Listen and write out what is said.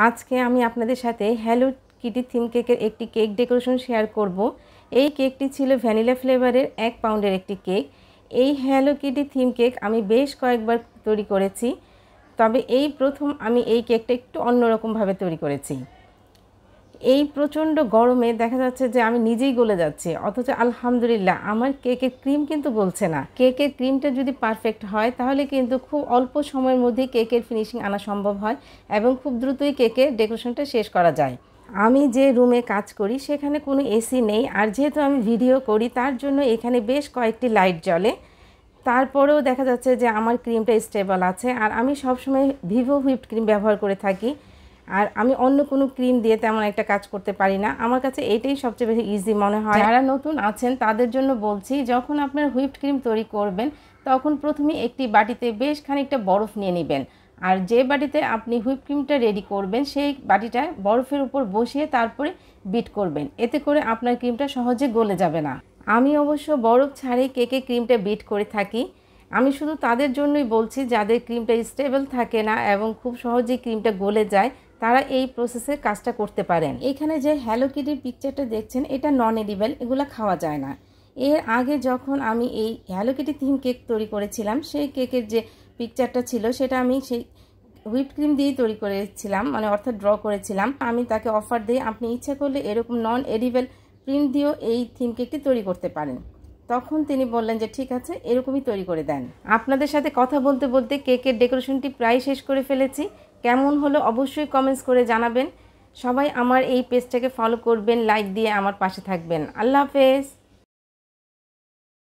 আজকে আমি আপনাদের সাথে হ্যালো কিটি থিম কেকের একটি কেক ডেকোরেশন শেয়ার করব। এই কেকটি ছিল ভ্যানিলা ফ্লেভারের 1 পাউন্ডের একটি কেক। এই হ্যালো কিটি থিম কেক আমি বেশ কয়েকবার তৈরি করেছি, তবে এই প্রথম আমি এই কেকটা একটু অন্যরকমভাবে তৈরি করেছি। এই প্রচণ্ড গরমে দেখা যাচ্ছে যে আমি নিজেই গলে যাচ্ছি, অথচ আলহামদুলিল্লাহ আমার কেকের ক্রিম কিন্তু গলছে না। কেকের ক্রিমটা যদি পারফেক্ট হয় তাহলে কিন্তু খুব অল্প সময়ের মধ্যেই কেকের ফিনিশিং আনা সম্ভব হয় এবং খুব দ্রুতই কেকের ডেকোরেশনটা শেষ করা যায়। আমি যে রুমে কাজ করি সেখানে কোনো এসি নেই, আর যেহেতু আমি ভিডিও করি তার জন্য এখানে বেশ কয়েকটি লাইট জ্বলে। তারপরেও দেখা যাচ্ছে যে আমার ক্রিমটা স্টেবল আছে, আর আমি সবসময় ভিভো হুইপড ক্রিম ব্যবহার করে থাকি। আর আমি অন্য কোনো ক্রিম দিয়ে তেমন একটা কাজ করতে পারি না। আমার কাছে এটাই সবচেয়ে বেশি ইজি মনে হয়। যারা নতুন আছেন তাদের জন্য বলছি, যখন আপনার হুইপড ক্রিম তৈরি করবেন তখন প্রথমে একটি বাটিতে বেশ খানিকটা বরফ নিয়ে নেবেন, আর যে বাটিতে আপনি হুইপ ক্রিমটা রেডি করবেন সেই বাটিটা বরফের উপর বসিয়ে তারপরে বিট করবেন। এতে করে আপনার ক্রিমটা সহজে গলে যাবে না। আমি অবশ্য বরফ ছাড়াই কেকে ক্রিমটা বিট করে থাকি। আমি শুধু তাদের জন্যই বলছি যাদের ক্রিমটা স্টেবল থাকে না এবং খুব সহজেই ক্রিমটা গলে যায়, তারা এই প্রসেসে কাজটা করতে পারেন। এখানে যে হ্যালো কিটির পিকচারটা দেখছেন এটা নন এডিবল, এগুলো খাওয়া যায় না। এর আগে যখন আমি এই হ্যালো কিটি থিম কেক তৈরি করেছিলাম সেই কেকের যে পিকচারটা ছিল সেটা আমি সেই হুইপড ক্রিম দিয়েই তৈরি করেছিলাম, মানে অর্থাৎ ড্র করেছিলাম। আমি তাকে অফার দিই আপনি ইচ্ছা করলে এরকম নন এডিবল প্রিন্ট দিয়েও এই থিম কেকটি তৈরি করতে পারেন। তখন তিনি বললেন যে ঠিক আছে, এরকমই তৈরি করে দেন। আপনাদের সাথে কথা বলতে বলতে কেকের ডেকোরেশনটি প্রায় শেষ করে ফেলেছি। কেমন হলো অবশ্যই কমেন্টস করে জানাবেন। সবাই আমার এই পেজটাকে ফলো করবেন, লাইক দিয়ে আমার পাশে থাকবেন। আল্লাহ হাফেজ।